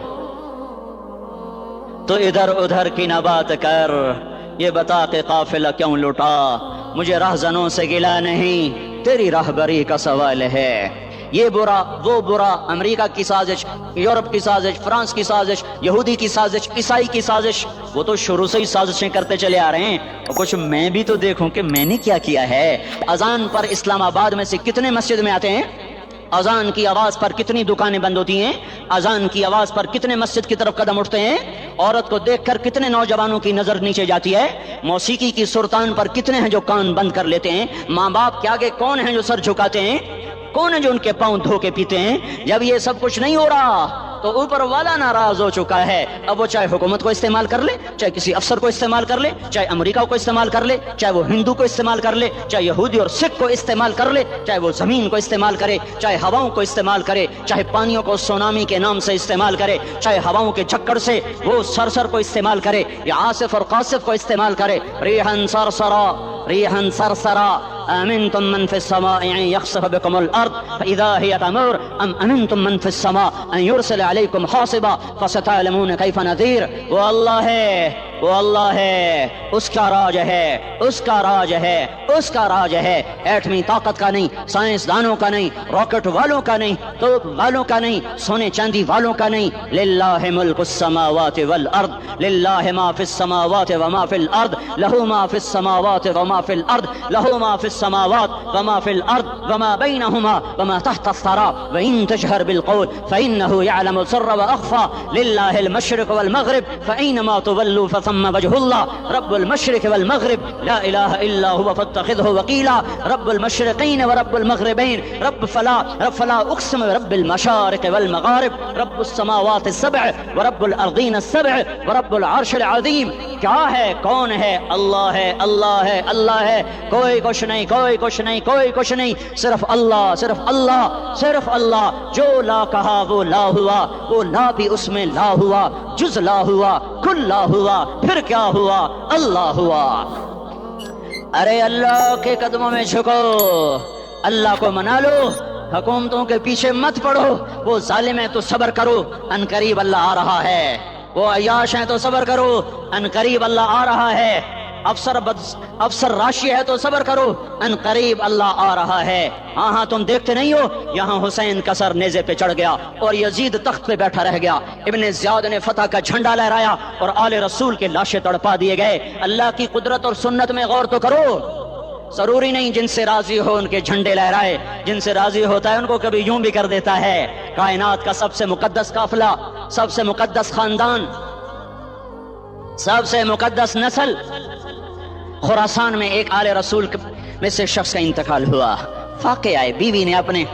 [SPEAKER 1] تو ادھر ادھر کی نہ بات کر، یہ بتا کہ قافلہ کیوں لوٹا؟ مجھے راہزنوں سے گلا نہیں، تیری راہبری کا سوال ہے۔ یہ برا وہ برا، امریکہ کی سازش، یورپ کی سازش، فرانس کی سازش، یہودی کی سازش، عیسائی کی سازش، وہ تو شروع سے ہی سازشیں کرتے چلے آ رہے ہیں، اور کچھ میں بھی تو دیکھوں کہ میں نے کیا ہے۔ اذان پر اسلام آباد میں سے کتنے مسجد میں آتے ہیں؟ اذان کی آواز پر کتنی دکانیں بند ہوتی ہیں؟ اذان کی آواز پر کتنے مسجد کی طرف قدم اٹھتے ہیں؟ عورت کو دیکھ کر کتنے نوجوانوں کی نظر نیچے جاتی ہے؟ موسیقی کی سرطان پر کتنے ہیں جو کان بند کر لیتے ہیں؟ ماں باپ کے آگے کون ہیں جو سر جھکاتے ہیں؟ کون ہے جو ان کے پاؤں دھو کے پیتے ہیں؟ جب یہ سب کچھ نہیں ہو رہا تو اوپر والا ناراض ہو چکا ہے۔ اب وہ چاہے حکومت کو استعمال کر لے، چاہے کسی افسر کو استعمال کر لے، چاہے امریکہ کو استعمال کر لے، چاہے وہ ہندو کو استعمال کر لے، چاہے یہودی اور سکھ کو استعمال کر لے، چاہے وہ زمین کو استعمال کرے، چاہے ہواؤں کو استعمال کرے، چاہے پانیوں کو سونامی کے نام سے استعمال کرے، چاہے ہواؤں کے جھکڑ سے وہ سرسر کو استعمال کرے یا آصف اور قاصف کو استعمال کرے، ریحن سرسرا ریحن سرسرا، أأمنتم من في السماء أن يخسف بكم الأرض فإذا هي تمور أم أمنتم من في السماء أن يرسل عليكم حاصبا فستعلمون كيف نذير. وہ اللہ ہے، وہ اللہ ہے، اس کا راج ہے، اس کا راج ہے، اس کا راج ہے، ایٹمی طاقت کا نہیں، سائنسدانوں کا نہیں، راکٹ والوں کا نہیں، توپ والوں کا نہیں، سونے چاندی والوں کا نہیں. للہ ملک السماوات والارض للہ ما فی السماوات وما فی الارض لہو ما فی السماوات وما فی الارض لہو ما فی السماوات وما فی الارض وما بینہما وما تحت الثرى وإن تجهر بالقول فإنه يعلم السر وأخفى لله المشرق والمغرب فأينما تولوا فثم وجه الله رب المشرق والمغرب لا إله إلا هو فاتخذه وكيلا رب المشرقين ورب المغربين رب فلا أقسم برب المشارق والمغارب رب السماوات السبع ورب الأرضين السبع ورب العرش العظيم. کیا ہے، کون ہے؟ اللہ ہے، اللہ ہے، اللہ ہے، کوئی کچھ نہیں، کوئی کچھ نہیں، کوئی کچھ نہیں، صرف اللہ، صرف اللہ، صرف اللہ. جو لا کہا وہ لا ہوا، وہ لا بھی اس میں لا ہوا، جز لا ہوا، کل لا ہوا، پھر کیا ہوا؟ اللہ ہوا. ارے اللہ کے قدموں میں جھکو، اللہ کو منا لو، حکومتوں کے پیچھے مت پڑو. وہ ظالم ہے تو صبر کرو، ان قریب اللہ آ رہا ہے. وہ عیاش ہیں تو صبر کرو، ان قریب اللہ آ رہا ہے. افسر راشی ہے تو صبر کرو، ان قریب اللہ آ رہا ہے. ہاں ہاں تم دیکھتے نہیں ہو، یہاں حسین کا سر نیزے پہ چڑھ گیا اور یزید تخت پہ بیٹھا رہ گیا. ابن زیاد نے فتح کا جھنڈا لہرایا اور آل رسول کے لاشیں تڑپا دیے گئے. اللہ کی قدرت اور سنت میں غور تو کرو. ضروری نہیں جن سے راضی ہو ان کے جھنڈے لہرائے، جن سے راضی ہوتا ہے ان کو کبھی یوں بھی کر دیتا ہے. کائنات کا سب سے مقدس قافلہ، سب سے مقدس خاندان، سب سے مقدس نسل، خراسان میں ایک آل رسول میں سے شخص کا انتقال ہوا. فاقے آئے، بیوی نے اپنے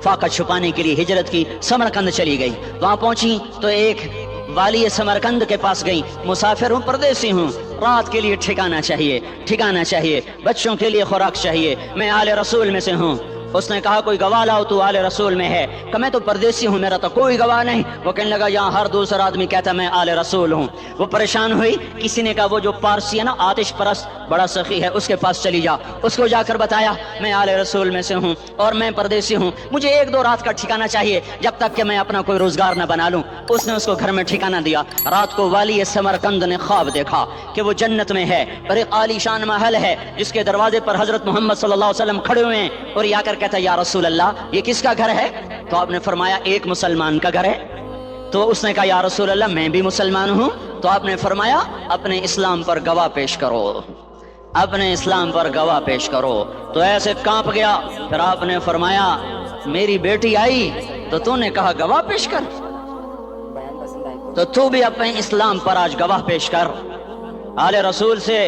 [SPEAKER 1] فاقہ چھپانے کے لیے ہجرت کی، سمرقند چلی گئی. وہاں پہنچی تو ایک والی سمرقند کے پاس گئی. مسافر ہوں، پردیسی ہوں، رات کے لیے ٹھکانہ چاہیے، ٹھکانہ چاہیے، بچوں کے لیے خوراک چاہیے، میں آل رسول میں سے ہوں. اس نے کہا کوئی گواہ لاؤ، تو آل رسول میں ہے. کہ میں تو پردیسی ہوں، میرا تو کوئی گواہ نہیں. وہ کہنے لگا یہاں ہر دوسرا آدمی کہتا میں آل رسول ہوں. وہ پریشان ہوئی. کسی نے کہا وہ جو پارسی ہے نا، آتش پرست بڑا سخی ہے، اس کے پاس چلی جا. اس کو جا کر بتایا میں آل رسول میں سے ہوں اور میں پردیسی ہوں، مجھے 1-2 رات کا ٹھکانہ چاہیے جب تک کہ میں اپنا کوئی روزگار نہ بنا لوں. اس نے اس کو گھر میں ٹھکانہ دیا. رات کو والی سمرقند نے خواب دیکھا کہ وہ جنت میں ہے اور ایک عالی شان محل ہے جس کے دروازے پر حضرت محمد صلی اللہ علیہ وسلم کھڑے ہوئے ہیں. اور یہ آ کر کہتا ہے یا رسول اللہ یہ کس کا گھر ہے؟ تو آپ نے فرمایا ایک مسلمان کا گھر ہے. تو اس نے کہا یا رسول اللہ میں بھی مسلمان ہوں. تو آپ نے فرمایا اپنے اسلام پر گواہ پیش کرو، اپنے اسلام پر گواہ پیش کرو. تو ایسے کانپ گیا. پھر آپ نے فرمایا میری بیٹی آئی تو تو نے کہا گواہ پیش کر، تو تو بھی اپنے اسلام پر آج گواہ پیش کر. آل رسول سے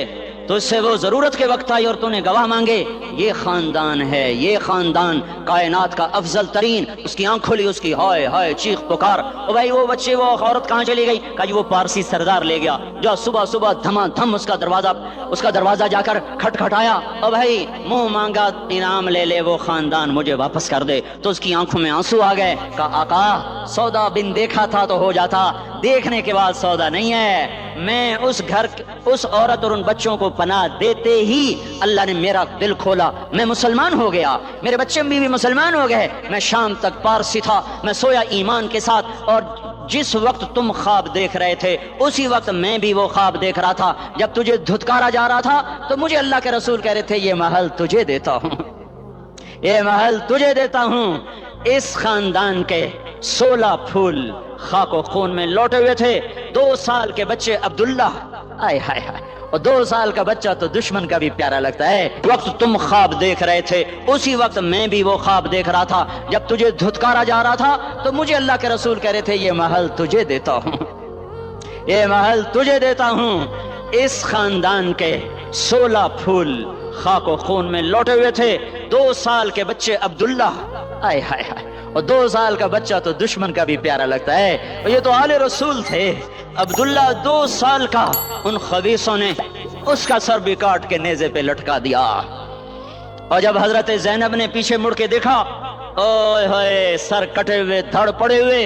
[SPEAKER 1] تو اس سے وہ ضرورت کے وقت آئی اور تو نے گواہ مانگے. یہ خاندان ہے، یہ خاندان کائنات کا افضل ترین. اس کی آنکھ کھلی، اس کی ہائے ہائے چیخ پکار. او بھائی وہ بچے، وہ عورت کہاں چلی گئی؟ کہا وہ پارسی سردار لے گیا. جو صبح صبح دھما دھم اس کا دروازہ جا کر کھٹکھٹایا. او بھائی منہ مانگا انعام لے لے، وہ خاندان مجھے واپس کر دے. تو اس کی آنکھوں میں آنسو آ گئے. کہا آقا سودا بن دیکھا تھا تو ہو جاتا، دیکھنے کے بعد سودا نہیں ہے. میں اس گھر، اس عورت اور ان بچوں کو پناہ دیتے ہی اللہ نے میرا دل کھولا، میں مسلمان ہو گیا، میرے بچے بھی مسلمان ہو گئے. میں شام تک پارسی تھا، میں سویا ایمان کے ساتھ، اور جس وقت تم خواب دیکھ رہے تھے اسی وقت میں بھی وہ خواب دیکھ رہا تھا. جب تجھے دھتکارا جا رہا تھا تو مجھے اللہ کے رسول کہہ رہے تھے یہ محل تجھے دیتا ہوں، یہ محل تجھے دیتا ہوں. اس خاندان کے 16 پھول خاک و خون میں لوٹے ہوئے تھے. 2 سال کے بچے عبداللہ، آئے ہائے ہائے، اور 2 سال کا بچہ تو دشمن کا بھی پیارا لگتا ہے. وقت تم خواب دیکھ رہے تھے اسی وقت میں بھی وہ خواب دیکھ رہا تھا. جب تجھے دھتکارا جا رہا تھا تو مجھے اللہ کے رسول کہہ رہے تھے یہ محل تجھے دیتا ہوں، یہ محل تجھے دیتا ہوں. اس خاندان کے 16 پھول خاک و خون میں لوٹے ہوئے تھے. 2 سال کے بچے عبداللہ، آئے ہائے ہائے، اور 2 سال کا بچہ تو دشمن کا بھی پیارا لگتا ہے. اور یہ تو آل رسول تھے. عبداللہ 2 سال کا، ان خبیثوں نے اس کا سر بھی کاٹ کے نیزے پہ لٹکا دیا. اور جب حضرت زینب نے پیچھے مڑ کے دیکھا، اوئے ہوئے سر کٹے ہوئے، دھڑ پڑے ہوئے.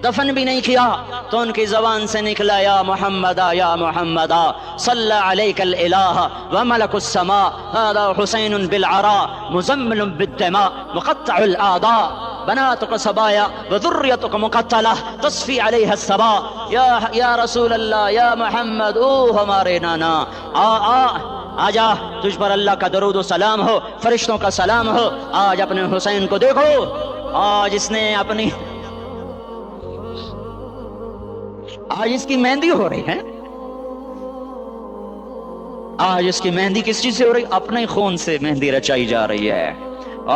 [SPEAKER 1] دفن بھی نہیں کیا تو ان کی زبان سے نکلا یا محمدا یا محمدا صلی علیک الالہ وملک السماء هذا حسین بالعراء مزمل بالدماء مقطع الاعضاء بناتك صبايا وذريتك مقتلة تصفي عليها الصبا یا رسول اللہ یا محمد او ہمارے نانا آجا تجھ پر اللہ کا درود و سلام ہو، فرشتوں کا سلام ہو۔ آج اپنے حسین کو دیکھو، آج اس نے اپنی آج اس کی مہندی ہو رہی ہے، آج اس کی مہندی کس چیز سے ہو رہی؟ اپنے خون سے مہندی رچائی جا رہی ہے۔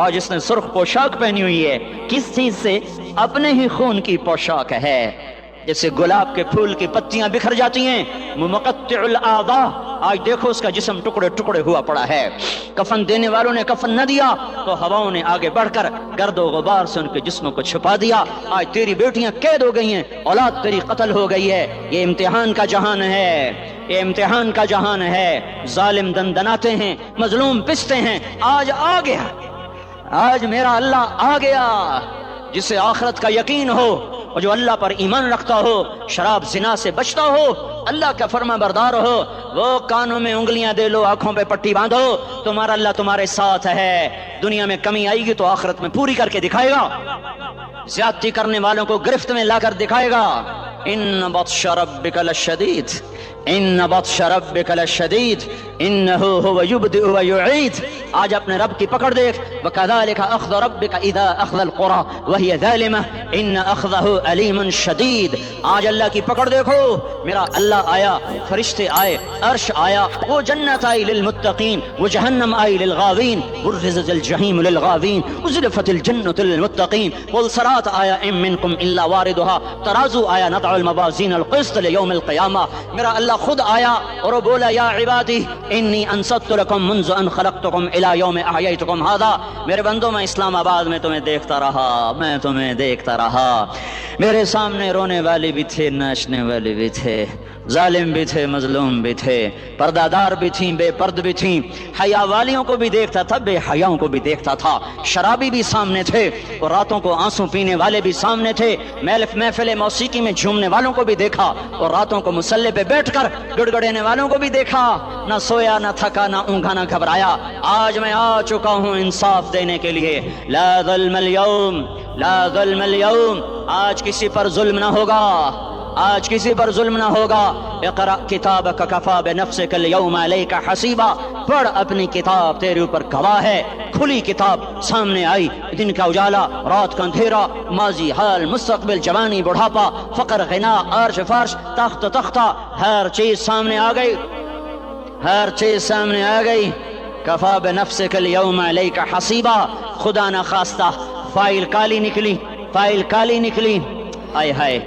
[SPEAKER 1] آج اس نے سرخ پوشاک پہنی ہوئی ہے، کس چیز سے؟ اپنے ہی خون کی پوشاک ہے۔ جیسے گلاب کے پھول کی پتیاں بکھر جاتی ہیں، مقطع الاعضاء، آج دیکھو اس کا جسم ٹکڑے ٹکڑے ہوا پڑا ہے۔ کفن دینے والوں نے کفن نہ دیا تو ہواؤں نے آگے بڑھ کر گرد و غبار سے ان کے جسموں کو چھپا دیا۔ آج تیری بیٹیاں قید ہو گئی ہیں، اولاد تیری قتل ہو گئی ہے۔ یہ امتحان کا جہان ہے، یہ امتحان کا جہان ہے۔ ظالم دندناتے ہیں، مظلوم پستے ہیں۔ آج آ گیا، آج میرا اللہ آ گیا۔ جسے آخرت کا یقین ہو اور جو اللہ پر ایمان رکھتا ہو، شراب زنا سے بچتا ہو، اللہ کا فرما بردار ہو، وہ کانوں میں انگلیاں دے لو، آنکھوں پہ پٹی باندھو، تمہارا اللہ تمہارے ساتھ ہے۔ دنیا میں کمی آئے گی تو آخرت میں پوری کر کے دکھائے گا۔ زیادتی کرنے والوں کو گرفت میں لا کر دکھائے گا۔ ان بطش ربک لشدید، ان بطش ربک لشدید انہ هو یبدئ ویعید۔ آج اپنے رب کی پکڑ دیکھ، وکذالک اخذ ربک اذا اخذ القری وہی ظالمہ ان اخذہ علیم شدید۔ آج اللہ کی پکڑ دیکھو، میرا اللہ آیا، فرشتے آئے، عرش آیا، وہ جنت آئی للمتقین، وہ جہنم آئی للغاوین، برزت الجحیم للغاوین، ازلفت الجنت للمتقین، والصراط آیا ان منکم الا واردها، ترازو آیا نضع الموازین القسط لیوم القیامہ۔ میرا اللہ خود آیا اور وہ بولا یا عبادی انی انصت لکم منذ ان خلقتکم الی یوم احییتکم ھذا۔ میرے بندوں، میں اسلام آباد میں تمہیں دیکھتا رہا، میں تمہیں دیکھتا رہا۔ میرے سامنے رونے والے بھی تھے، ناچنے والے بھی تھے، ظالم بھی تھے، مظلوم بھی تھے، پردہ دار بھی تھیں، بے پرد بھی تھیں، حیا والیوں کو بھی دیکھتا تھا، بے حیاؤں کو بھی دیکھتا تھا، شرابی بھی سامنے تھے اور راتوں کو آنسو پینے والے بھی سامنے تھے، محفل موسیقی میں جھومنے والوں کو بھی دیکھا اور راتوں کو مسلح پہ بیٹھ کر گڑ گڑانے والوں کو بھی دیکھا۔ نہ سویا، نہ تھکا، نہ اونگا، نہ گھبرایا۔ آج میں آ چکا ہوں انصاف دینے کے لیے۔ لا ظلم اليوم، لا ظلم اليوم، آج کسی پر ظلم نہ ہوگا، آج کسی پر ظلم نہ ہوگا۔ اقرأ کتابک کفی بنفسک اليوم علیک حسیبا، پڑھ اپنی کتاب، تیرے اوپر گواہ ہے۔ کھلی کتاب سامنے آئی، دن کا اجالا، رات کا اندھیرا، ماضی، حال، مستقبل، جوانی، بڑھاپا، فقر، غنا، عرش، فرش، تخت، تختہ، ہر چیز سامنے آ گئی، ہر چیز سامنے آ گئی۔ کفی بنفسک اليوم علیک حسیبا، خدا نہ خواستہ فائل کالی نکلی، فائل کالی نکلی۔ آئے ہائے،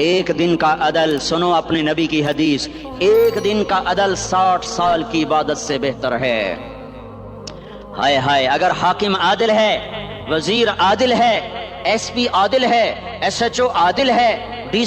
[SPEAKER 1] ایک دن کا عدل، سنو اپنے نبی کی حدیث، ایک دن کا عدل 60 سال کی عبادت سے بہتر ہے۔ ہائے ہائے، اگر حاکم عادل ہے، وزیر عادل ہے، ایس پی عادل ہے، ایس ایچ او عادل ہے، ڈی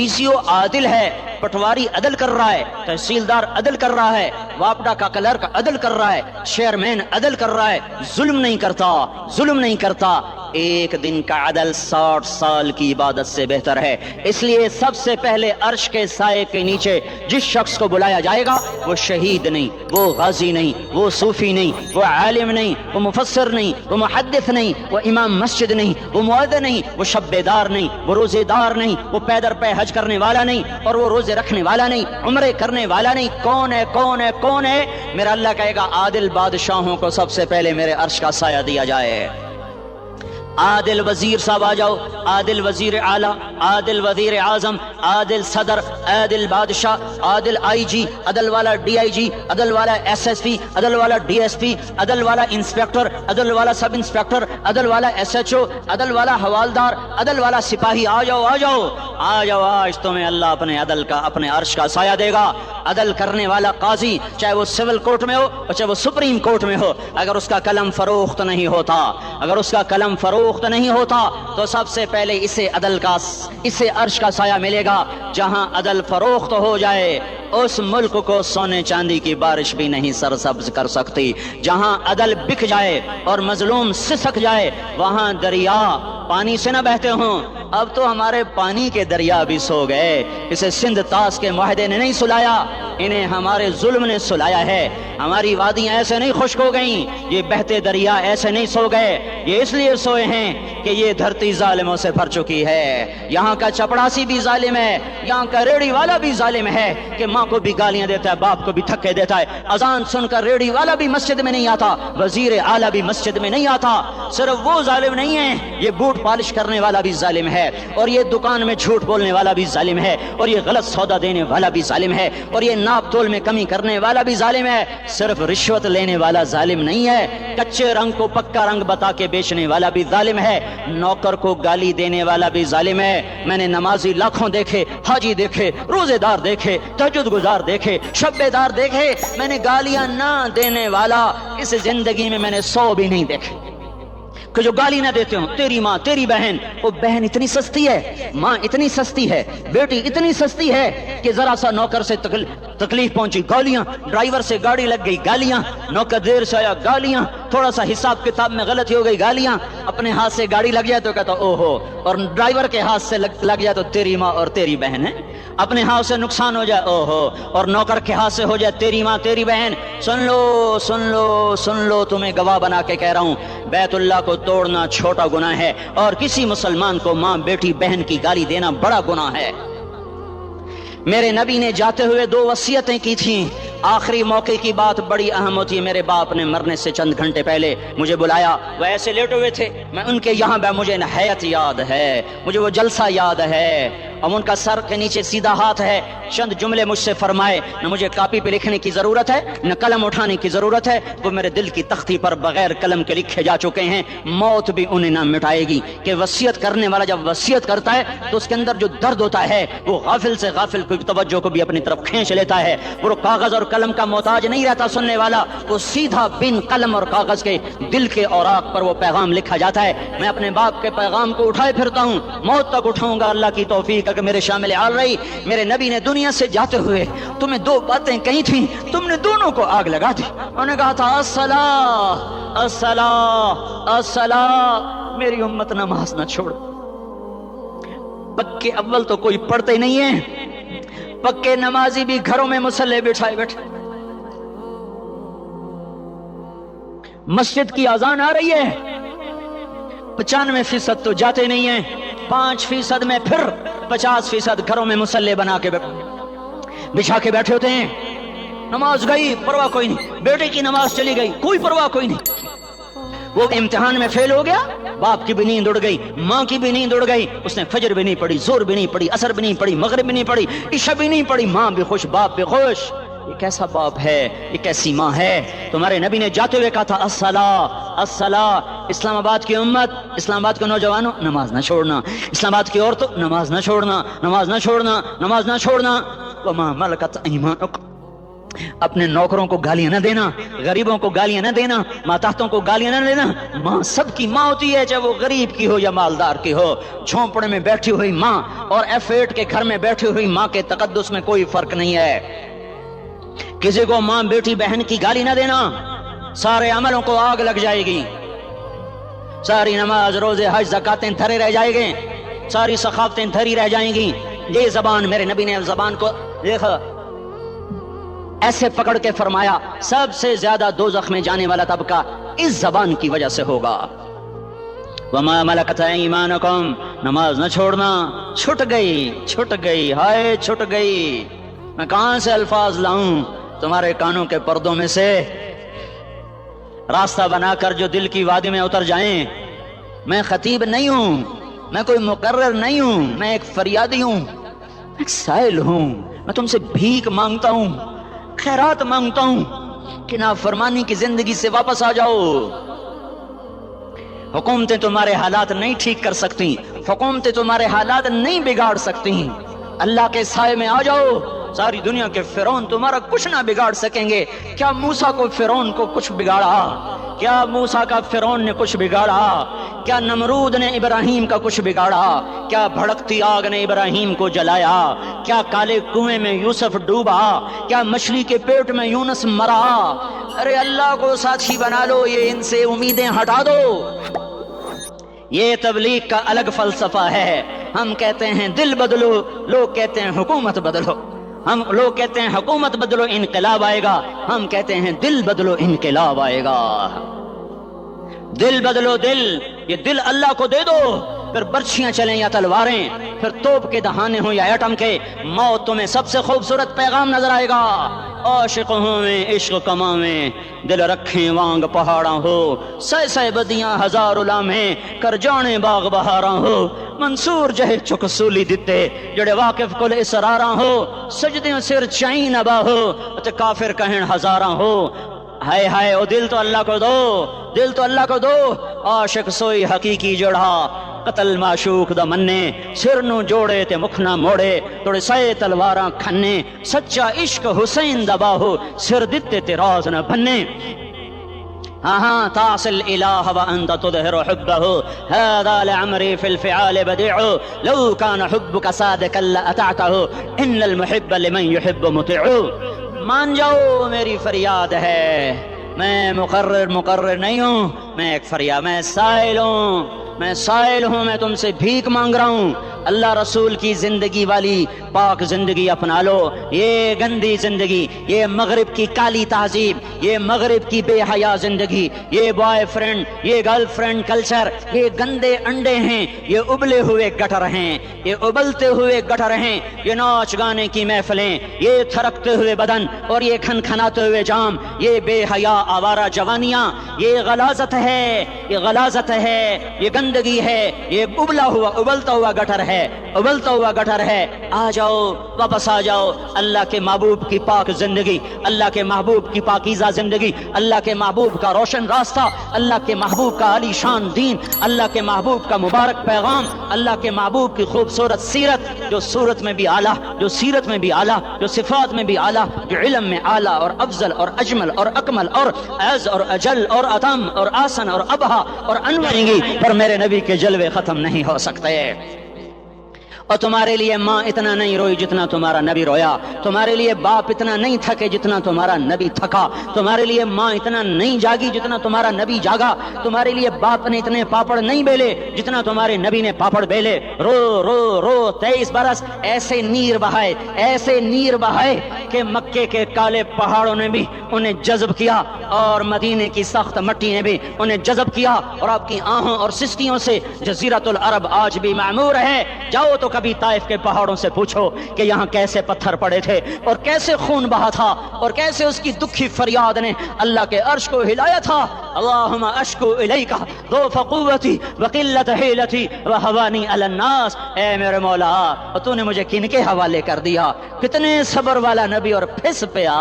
[SPEAKER 1] سی او عادل ہے، پٹواری عدل کر رہا ہے، تحصیلدار عدل کر رہا ہے، واپڈا کا کلرک عدل کر رہا ہے، چیئرمین عدل کر رہا ہے، ظلم نہیں کرتا، ظلم نہیں کرتا، ایک دن کا عدل 60 سال کی عبادت سے بہتر ہے۔ اس لیے سب سے پہلے عرش کے سائے کے نیچے جس شخص کو بلایا جائے گا وہ شہید نہیں، وہ غازی نہیں، وہ صوفی نہیں، وہ عالم نہیں، وہ مفسر نہیں، وہ محدث نہیں، وہ امام مسجد نہیں، وہ مؤذن نہیں، وہ شب بیدار نہیں، وہ روزے دار نہیں، وہ پیدر پہ حج کرنے والا نہیں، اور وہ روزے رکھنے والا نہیں، عمرے کرنے والا نہیں۔ کون ہے، کون ہے، کون ہے؟ میرا اللہ کہے گا عادل بادشاہوں کو سب سے پہلے میرے عرش کا سایہ دیا جائے۔ عادل وزیر صاحب آ جاؤ، عادل وزیر اعلیٰ، عادل وزیر اعظم، عادل صدر، عادل بادشاہ، عادل آئی جی، عدل والا ڈی آئی جی، عدل والا ایس ایس پی، عدل والا ڈی ایس پی، عدل والا انسپیکٹر، عدل والا سب انسپیکٹر، عدل والا ایس ایچ او، عدل والا حوالدار، عدل والا سپاہی، آ جاؤ آ جاؤ آ جاؤ، آج تمہیں اللہ اپنے عدل کا، اپنے عرش کا سایہ دے گا۔ عدل کرنے والا قاضی، چاہے وہ سول کورٹ میں ہو اور چاہے وہ سپریم کورٹ میں ہو، اگر اس کا قلم فروخت نہیں ہوتا، اگر اس کا قلم فروخت نہیں ہوتا تو سب سے پہلے اسے عدل کا، اسے عرش کا سایہ ملے گا۔ جہاں عدل فروخت ہو جائے اس ملک کو سونے چاندی کی بارش بھی نہیں سرسبز کر سکتی۔ جہاں عدل بک جائے اور مظلوم سسک جائے، وہاں دریا پانی سے نہ بہتے ہوں، اب تو ہمارے پانی کے دریا بھی سو گئے، اسے سندھ طاس کے معاہدے نے نہیں سلایا، انہیں ہمارے ظلم نے سلایا ہے۔ ہماری وادیاں ایسے نہیں خشک ہو گئیں، یہ بہتے دریا ایسے نہیں سو گئے، یہ اس لیے سوئے ہیں کہ یہ دھرتی ظالموں سے بھر چکی ہے۔ یہاں کا چپڑاسی بھی ظالم ہے، یہاں کا ریڑھی والا بھی ظالم ہے کہ ماں کو بھی گالیاں دیتا ہے، باپ کو بھی دھکے دیتا ہے۔ اذان سن کر ریڑھی والا بھی مسجد میں نہیں آتا، وزیر اعلیٰ بھی مسجد میں نہیں آتا۔ صرف وہ ظالم نہیں ہے، یہ بوٹ پالش کرنے والا بھی ظالم ہے، اور یہ دکان میں جھوٹ بولنے والا بھی ظالم ہے، اور یہ غلط سودا دینے والا بھی ظالم ہے، اور یہ ناپ تول میں کمی کرنے والا بھی ظالم ہے۔ صرف رشوت لینے والا ظالم نہیں ہے، کچے رنگ کو پکا رنگ بتا کے بیچنے والا بھی ظالم ہے، نوکر کو گالی دینے والا بھی ظالم ہے۔ میں نے نمازی لاکھوں دیکھے، حاجی دیکھے، روزے دار دیکھے، تہجد گزار دیکھے، شب بیدار دیکھے، میں نے گالیاں نہ دینے والا اس زندگی میں نے 100 بھی نہیں دیکھے کہ جو گالی نہ دیتے ہوں۔ تیری ماں، تیری بہن، وہ بہن اتنی سستی ہے، ماں اتنی سستی ہے، بیٹی اتنی سستی ہے کہ ذرا سا نوکر سے تکلیف پہنچی گالیاں، ڈرائیور سے گاڑی لگ گئی گالیاں، نوکر دیر سے آیا گالیاں، تھوڑا سا حساب کتاب میں غلطی ہو گئی گالیاں، اپنے ہاتھ سے گاڑی لگ جائے تو کہتا او ہو، اور ڈرائیور کے ہاتھ سے لگ جائے تو تیری ماں اور تیری بہن ہے، اپنے ہاتھ سے نقصان ہو جائے او ہو، اور نوکر کے ہاتھ سے ہو جائے تیری ماں تیری بہن۔ سن لو سن لو سن لو، تمہیں گواہ بنا کے کہہ رہا ہوں، بیت اللہ کو توڑنا چھوٹا گناہ ہے، اور کسی مسلمان کو ماں بیٹی بہن کی گالی دینا بڑا گناہ ہے۔ میرے نبی نے جاتے ہوئے 2 وصیتیں کی تھیں، آخری موقع کی بات بڑی اہم ہوتی ہے۔ میرے باپ نے مرنے سے چند گھنٹے پہلے مجھے بلایا، وہ ایسے لیٹے ہوئے تھے، میں ان کے یہاں مجھے نہایت یاد ہے، مجھے وہ جلسہ یاد ہے، اور ان کا سر کے نیچے سیدھا ہاتھ ہے۔ چند جملے مجھ سے فرمائے، نہ مجھے کاپی پہ لکھنے کی ضرورت ہے نہ قلم اٹھانے کی ضرورت ہے، وہ میرے دل کی تختی پر بغیر قلم کے لکھے جا چکے ہیں، موت بھی انہیں نہ مٹائے گی کہ وصیت کرنے والا جب وصیت کرتا ہے تو اس کے اندر جو درد ہوتا ہے وہ غافل سے غافل کی توجہ کو بھی اپنی طرف کھینچ لیتا ہے۔ وہ کاغذ اور قلم کا محتاج نہیں رہتا سننے والا، وہ سیدھا بن قلم اور کاغذ کے دل کے اوراق پر وہ پیغام لکھا جاتا ہے۔ میں اپنے باپ کے پیغام کو اٹھائے پھرتا ہوں، موت تک اٹھاؤں گا، اللہ کی توفیق کہ میرے شامل آل رہی۔ میرے نبی نے دنیا سے جاتے ہوئے تمہیں 2 باتیں کہی تھیں، تم نے دونوں کو آگ لگا دی۔ انہوں نے کہا تھا الصلاۃ الصلاۃ الصلاۃ، میری امت نماز نہ چھوڑ۔ پکے اول تو کوئی پڑھتے نہیں ہے، پکے نمازی بھی گھروں میں مصلی بٹھائے بیٹھے۔ مسجد کی اذان آ رہی ہے، 95% تو جاتے نہیں ہیں، 5% میں پھر 50% گھروں میں مصلی بنا کے بچھا کے بیٹھے ہوتے ہیں۔ نماز گئی پرواہ کوئی نہیں، بیٹے کی نماز چلی گئی کوئی پرواہ کوئی نہیں، وہ امتحان میں فیل ہو گیا، باپ کی بھی نیند اڑ گئی، ماں کی بھی نیند اڑ گئی، اس نے فجر بھی نہیں پڑھی، زور بھی نہیں پڑھی، عصر بھی نہیں پڑھی، مغرب بھی نہیں پڑھی، عشاء بھی نہیں پڑھی، ماں بھی خوش باپ بھی خوش۔ یہ کیسا باپ ہے، یہ کیسی ماں ہے؟ تمہارے نبی نے جاتے ہوئے کہا تھا الصلاۃ الصلاۃ۔ اسلام آباد کی امت، اسلام آباد کے نوجوانوں، نماز نہ چھوڑنا، اسلام آباد کی عورتوں، نماز نہ چھوڑنا، نماز نہ چھوڑنا، نماز نہ چھوڑنا۔ وما ملکت ایمانکم، اپنے نوکروں کو گالیاں نہ دینا، غریبوں کو گالیاں نہ دینا، ماتحتوں کو گالیاں نہ دینا۔ ماں سب کی ماں ہوتی ہے، چاہے وہ غریب کی ہو یا مالدار کی ہو۔ جھونپڑے میں بیٹھی ہوئی ماں اور F8 کے گھر میں بیٹھی ہوئی ماں کے تقدس میں کوئی فرق نہیں ہے۔ کسی کو ماں بیٹی بہن کی گالی نہ دینا، سارے عملوں کو آگ لگ جائے گی، ساری نماز روزے حج زکاتیں دھرے رہ جائیں گے، ساری ثقافتیں دھری رہ جائیں گی۔ یہ زبان، میرے نبی نے زبان کو دیکھا ایسے پکڑ کے فرمایا سب سے زیادہ دوزخ میں جانے والا طبقہ اس زبان کی وجہ سے ہوگا۔ وما ملکت ایمانکم، نماز نہ چھوڑنا۔ چھٹ گئی ہائے چھٹ گئی، میں کہاں سے الفاظ لاؤں تمہارے کانوں کے پردوں میں سے، راستہ بنا کر جو دل کی وادی میں اتر جائیں۔ میں خطیب نہیں ہوں، میں کوئی مقرر نہیں ہوں، میں ایک فریادی ہوں، میں ایک سائل ہوں، میں تم سے بھیک مانگتا ہوں، خیرات مانگتا ہوں کہ نافرمانی کی زندگی سے واپس آ جاؤ۔ حکومتیں تمہارے حالات نہیں ٹھیک کر سکتی، حکومتیں تمہارے حالات نہیں بگاڑ سکتی، اللہ کے سائے میں آ جاؤ۔ ساری دنیا کے فرعون تمہارا کچھ نہ بگاڑ سکیں گے۔ کیا موسیٰ کو فرعون کو کچھ بگاڑا؟ کیا موسیٰ کا فرعون نے کچھ بگاڑا؟ کیا نمرود نے ابراہیم کا کچھ بگاڑا؟ کیا بھڑکتی آگ نے ابراہیم کو جلایا؟ کیا کالے کنویں میں یوسف ڈوبا؟ کیا مچھلی کے پیٹ میں یونس مرا؟ ارے اللہ کو ساتھی بنا لو، یہ ان سے امیدیں ہٹا دو۔ یہ تبلیغ کا الگ فلسفہ ہے، ہم کہتے ہیں دل بدلو، لوگ کہتے ہیں حکومت بدلو. ہم لوگ کہتے ہیں حکومت بدلو انقلاب آئے گا، ہم کہتے ہیں دل بدلو انقلاب آئے گا. دل بدلو، دل، یہ دل اللہ کو دے دو، پھر برچھیاں چلیں یا تلواریں، پھر توپ کے دہانے ہوں یا ایٹم کے، موت تمہیں سب سے خوبصورت پیغام نظر آئے گا. عاشق ہوں میں عشق کماں میں، دل رکھیں وانگ پہاڑاں ہو، سہ سہ بدیاں ہزار لامیں، کر جانے باغ بہاراں ہو. منصور جہے چک سولی دتے، جڑے واقف کل اسراراں ہو، سجدیوں سر چائیں نبا ہو، تے کافر کہیں ہزاراں ہو. ہائے ہائے او دل تو اللہ کو دو، دل تو اللہ کو دو. عاشق سوئی حقیقی جوڑا، قتل معشوق دا منے، سر نو جوڑے تے مکھ نہ موڑے، توڑے سائے تلواراں کھنے. سچا عشق حسین دا باہو، سر دتے تے راز نہ بھنے. ہاں تاصل الہ وانت تظہر حبہ، هذا لعمری فی الفعال بدیع، لو کان حبک صادقا لأطعتہ، ان المحب لمن یحب مطیع. مان جاؤ میری فریاد ہے، میں مقرر نہیں ہوں، میں ایک فریاد، میں سائل ہوں، میں تم سے بھیک مانگ رہا ہوں. اللہ رسول کی زندگی والی پاک زندگی اپنا لو. یہ گندی زندگی، یہ مغرب کی کالی تہذیب، یہ مغرب کی بے حیا زندگی، یہ بوائے فرینڈ، یہ گرل فرینڈ کلچر، یہ گندے انڈے ہیں، یہ ابلے ہوئے گٹر ہیں، یہ ابلتے ہوئے گٹر ہیں. یہ ناچ گانے کی محفلیں، یہ تھرکتے ہوئے بدن اور یہ کھنکھناتے ہوئے جام، یہ بے حیا آوارہ جوانیاں، یہ غلاظت ہے، یہ غلاظت ہے، یہ گندگی ہے، یہ ابلتا ہوا گٹر ہے، ابلتا ہوا گٹر ہے. آ جاؤ، واپس آ جاؤ اللہ کے محبوب کی پاک زندگی، اللہ کے محبوب کی پاکیزہ زندگی، اللہ کے محبوب کا روشن راستہ، اللہ کے محبوب کا علی شان دین، اللہ کے محبوب کا مبارک پیغام، اللہ کے محبوب کی خوبصورت سیرت، جو صورت میں بھی اعلیٰ، جو سیرت میں بھی اعلیٰ، جو صفات میں بھی اعلیٰ، جو علم میں اعلیٰ اور افضل اور اجمل اور اکمل اور اعز اور اجل اور اتم اور آسن اور ابہا اور انوریں گی، پر میرے نبی کے جلوے ختم نہیں ہو سکتے. اور تمہارے لیے ماں اتنا نہیں روئی جتنا تمہارا نبی رویا، تمہارے لیے باپ اتنا نہیں تھکے جتنا تمہارا نبی تھکا، تمہارے لیے ماں اتنا نہیں جاگی جتنا تمہارا نبی جاگا، تمہارے لیے باپ نے اتنے پاپڑ نہیں بیلے جتنا تمہارے نبی نے پاپڑ بیلے. رو رو رو 23 برس ایسے نیر بہائے کہ مکے کے کالے پہاڑوں نے بھی انہیں جذب کیا اور مدینے کی سخت مٹی نے بھی انہیں جذب کیا، اور آپ کی آہوں اور سستیوں سے جزیرۃ العرب آج بھی معمور ہے. جاؤ تو کبھی طائف کے پہاڑوں سے پوچھو کہ یہاں کیسے پتھر پڑے تھے اور کیسے خون بہا تھا اور کیسے اس کی دکھی فریاد نے اللہ کے عرش کو ہلایا تھا. اللہم اشکو الیک ضعف قوتی وقلت حیلتی وہوانی علی الناس. اے میرے مولا، تو نے مجھے کن کے حوالے کر دیا؟ کتنے صبر والا نبی، اور پھس پیا.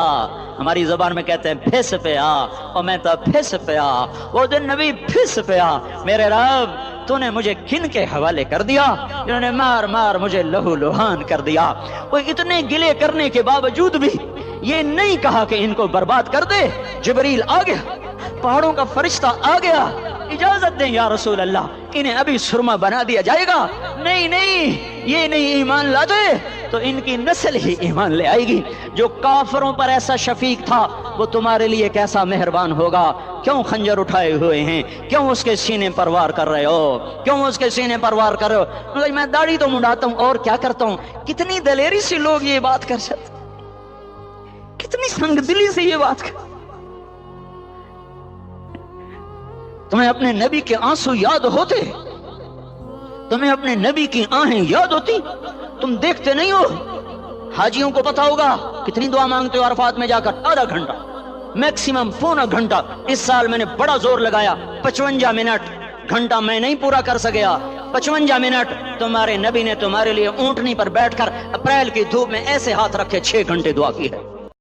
[SPEAKER 1] ہماری زبان میں کہتے ہیں پھس پیا، اور میں تو پھس پیا. وہ دن نبی پھس پیا. میرے رب، تو نے مجھے کن کے حوالے کر دیا جنہوں نے مار مار مجھے لہو لہان کر دیا؟ وہ اتنے گلے کرنے کے باوجود بھی یہ نہیں کہا کہ ان کو برباد کر دے. جبریل آ گیا، پہاڑوں کا فرشتہ آ گیا، اجازت دیں یا رسول اللہ، انہیں ابھی سرما بنا دیا جائے گا. نہیں نہیں، یہ نہیں ایمان لاتے تو ان کی نسل ہی ایمان لے آئے گی. جو کافروں پر ایسا شفیق تھا وہ تمہارے لیے کیسا مہربان ہوگا. کیوں خنجر اٹھائے ہوئے ہیں؟ کیوں اس کے سینے پر وار کر رہے ہو؟ کیوں اس کے سینے پر وار کر رہے ہو؟ میں داڑھی تو منڈاتا ہوں اور کیا کرتا ہوں. کتنی دلیری سے لوگ یہ بات کر سکتے، کتنی سنگ دلی سے یہ بات کر. تمہیں اپنے نبی کے آنسو یاد ہوتے؟ تمہیں اپنے نبی کی آہیں یاد ہوتی؟ تم دیکھتے نہیں ہو؟ حاجیوں کو پتا ہوگا کتنی دعا مانگتے ہو عرفات میں جا کر؟ آدھا گھنٹہ، میکسیمم پونا گھنٹہ. اس سال میں نے بڑا زور لگایا، 55 منٹ. گھنٹہ میں نہیں پورا کر سکیا، 55 منٹ. تمہارے نبی نے تمہارے لیے اونٹنی پر بیٹھ کر اپریل کی دھوپ میں ایسے ہاتھ رکھے 6 گھنٹے دعا کی ہے.